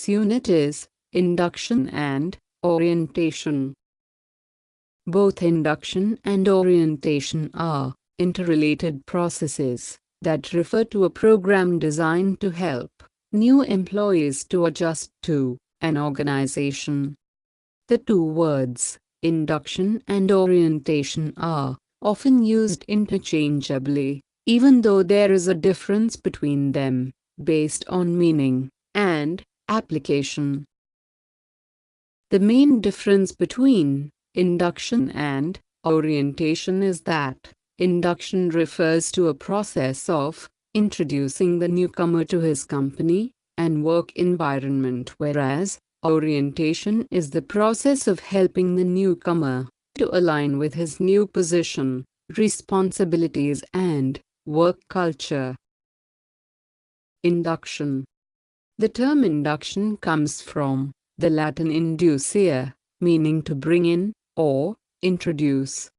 this unit is induction and orientation. Both induction and orientation are interrelated processes that refer to a program designed to help new employees to adjust to an organization. The two words, induction and orientation, are often used interchangeably, even though there is a difference between them based on meaning and application. The main difference between induction and orientation is that induction refers to a process of introducing the newcomer to his company and work environment, whereas orientation is the process of helping the newcomer to align with his new position, responsibilities, and work culture. Induction. The term induction comes from the Latin inducere, meaning to bring in or introduce.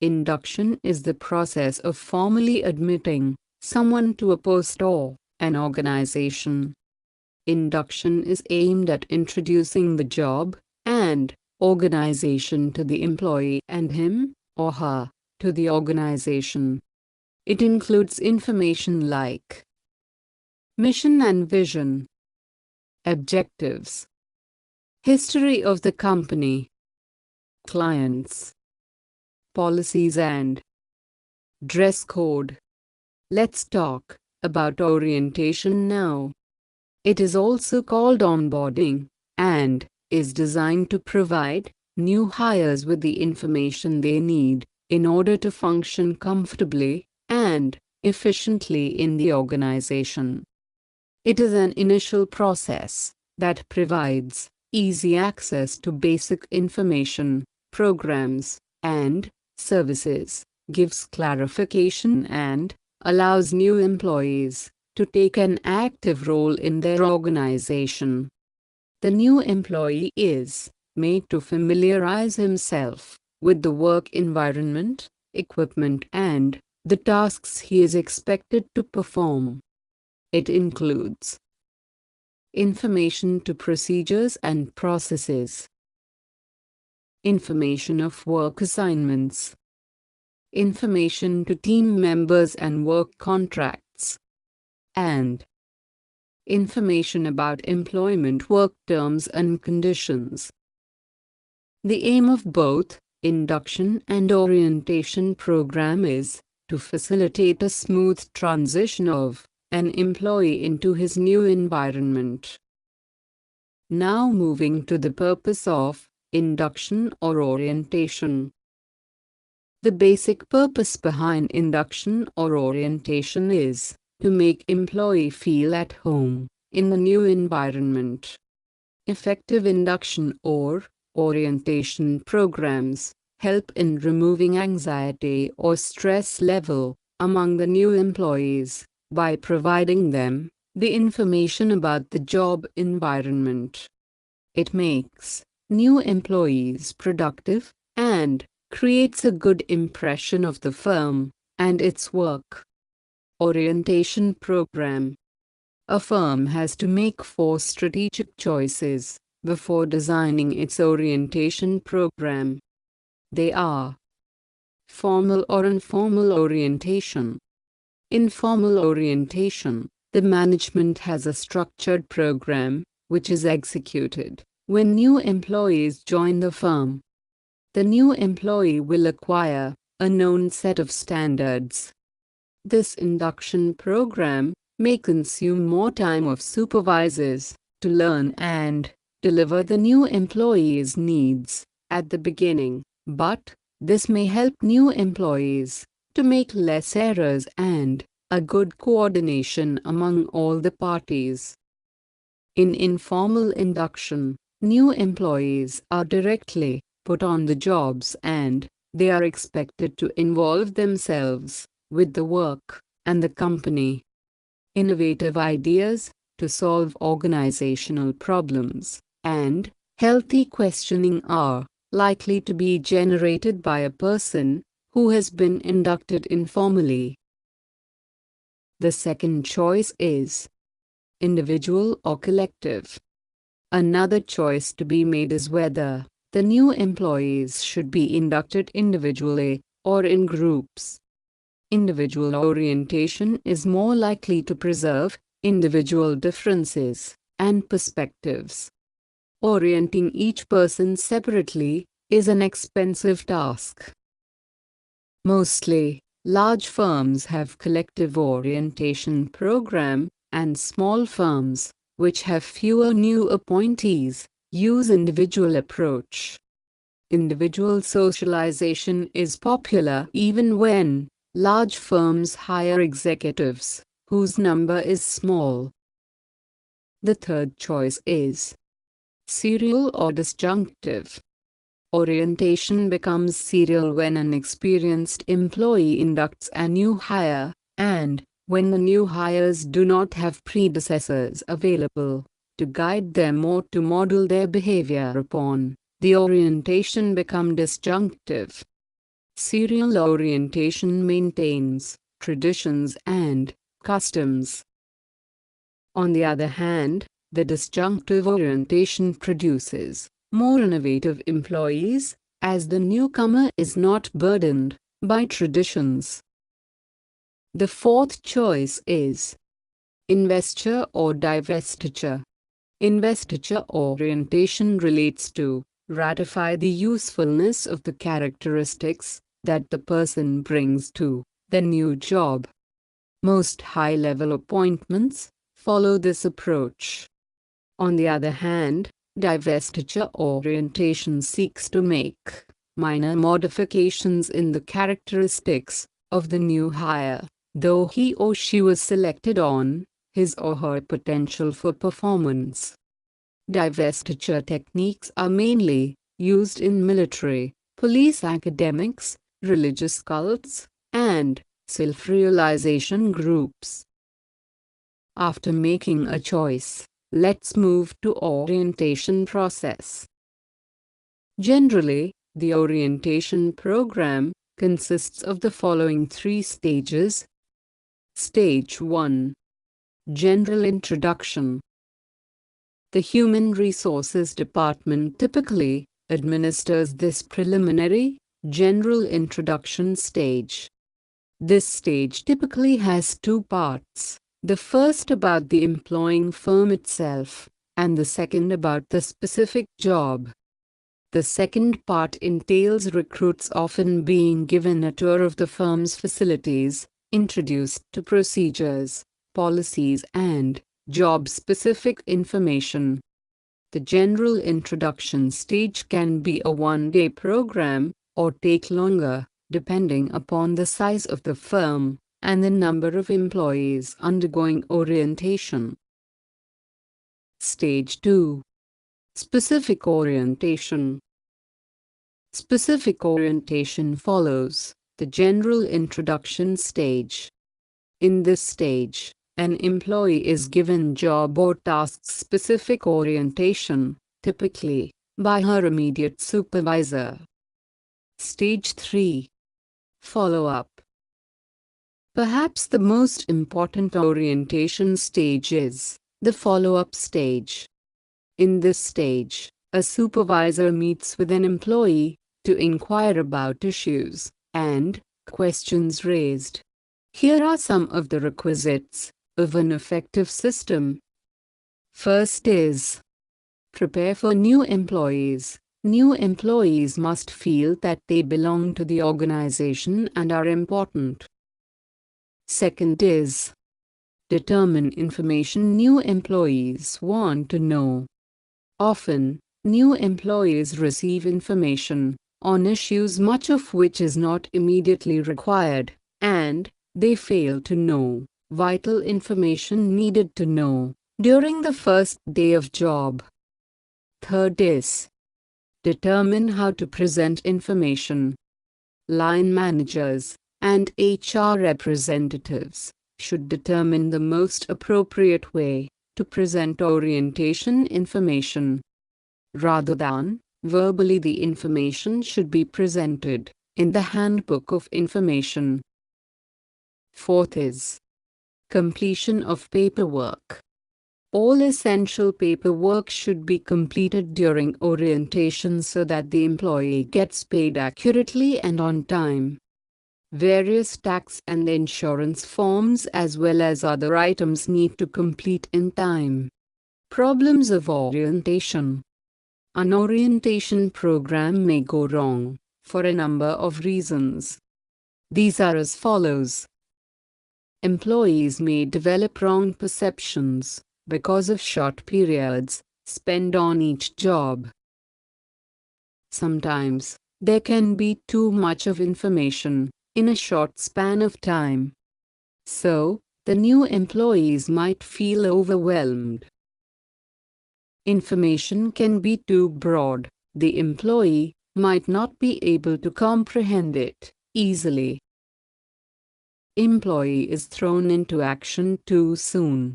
Induction is the process of formally admitting someone to a post or an organization. Induction is aimed at introducing the job and organization to the employee and him or her to the organization. It includes information like mission and vision, objectives, history of the company, clients, policies, and dress code. Let's talk about orientation now. It is also called onboarding and is designed to provide new hires with the information they need in order to function comfortably and efficiently in the organization. It is an initial process that provides easy access to basic information, programs, and services, gives clarification, and allows new employees to take an active role in their organization. The new employee is made to familiarize himself with the work environment, equipment, and the tasks he is expected to perform. It includes information to procedures and processes, information of work assignments, information to team members and work contracts, and information about employment work terms and conditions. The aim of both induction and orientation program is to facilitate a smooth transition of an employee into his new environment. Now moving to the purpose of induction or orientation. The basic purpose behind induction or orientation is to make employee feel at home in the new environment. Effective induction or orientation programs help in removing anxiety or stress level among the new employees by providing them the information about the job environment. It makes new employees productive and creates a good impression of the firm and its work. Orientation program. A firm has to make 4 strategic choices before designing its orientation program. They are formal or informal orientation. Informal orientation. The management has a structured program which is executed when new employees join the firm. The new employee will acquire a known set of standards. This induction program may consume more time of supervisors to learn and deliver the new employee's needs at the beginning, but this may help new employees to make less errors and a good coordination among all the parties. In informal induction, new employees are directly put on the jobs and they are expected to involve themselves with the work and the company. Innovative ideas to solve organizational problems and healthy questioning are likely to be generated by a person who has been inducted informally. The second choice is individual or collective. Another choice to be made is whether the new employees should be inducted individually or in groups. Individual orientation is more likely to preserve individual differences and perspectives. Orienting each person separately is an expensive task. Mostly, large firms have collective orientation program, and small firms, which have fewer new appointees, use individual approach. Individual socialization is popular even when large firms hire executives whose number is small. The third choice is serial or disjunctive. Orientation becomes serial when an experienced employee inducts a new hire, and when the new hires do not have predecessors available to guide them or to model their behavior upon. The orientation becomes disjunctive. Serial orientation maintains traditions and customs. On the other hand, the disjunctive orientation produces more innovative employees, as the newcomer is not burdened by traditions. The fourth choice is investiture or divestiture. Investiture orientation relates to ratify the usefulness of the characteristics that the person brings to the new job. Most high-level appointments follow this approach. On the other hand, divestiture orientation seeks to make minor modifications in the characteristics of the new hire, though he or she was selected on his or her potential for performance. Divestiture techniques are mainly used in military, police academics, religious cults, and self-realization groups. After making a choice, let's move to orientation process. Generally, the orientation program consists of the following 3 stages. Stage 1. General introduction. The Human Resources Department typically administers this preliminary, general introduction stage. This stage typically has 2 parts. The first about the employing firm itself, and the second about the specific job. The second part entails recruits often being given a tour of the firm's facilities, introduced to procedures, policies and job-specific information. The general introduction stage can be a one-day program, or take longer, depending upon the size of the firm and the number of employees undergoing orientation. Stage 2. Specific orientation. Specific orientation follows the general introduction stage. In this stage, an employee is given job or task-specific orientation, typically by her immediate supervisor. Stage 3. Follow-up. Perhaps the most important orientation stage is the follow-up stage. In this stage, a supervisor meets with an employee to inquire about issues and questions raised. Here are some of the requisites of an effective system. First is prepare for new employees. New employees must feel that they belong to the organization and are important. Second is determine information new employees want to know. Often, new employees receive information on issues much of which is not immediately required, and they fail to know vital information needed to know during the first day of job. Third is determine how to present information. Line managers and HR representatives should determine the most appropriate way to present orientation information. Rather than verbally, the information should be presented in the Handbook of Information. Fourth is completion of paperwork. All essential paperwork should be completed during orientation so that the employee gets paid accurately and on time. Various tax and insurance forms as well as other items need to complete in time. Problems of orientation. An orientation program may go wrong for a number of reasons. These are as follows. Employees may develop wrong perceptions because of short periods spent on each job. Sometimes, there can be too much of information in a short span of time. So, the new employees might feel overwhelmed. Information can be too broad. The employee might not be able to comprehend it easily. Employee is thrown into action too soon.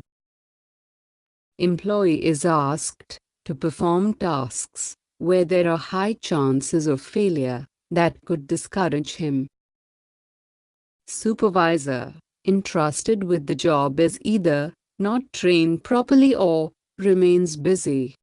Employee is asked to perform tasks where there are high chances of failure that could discourage him. Supervisor entrusted with the job is either not trained properly or remains busy.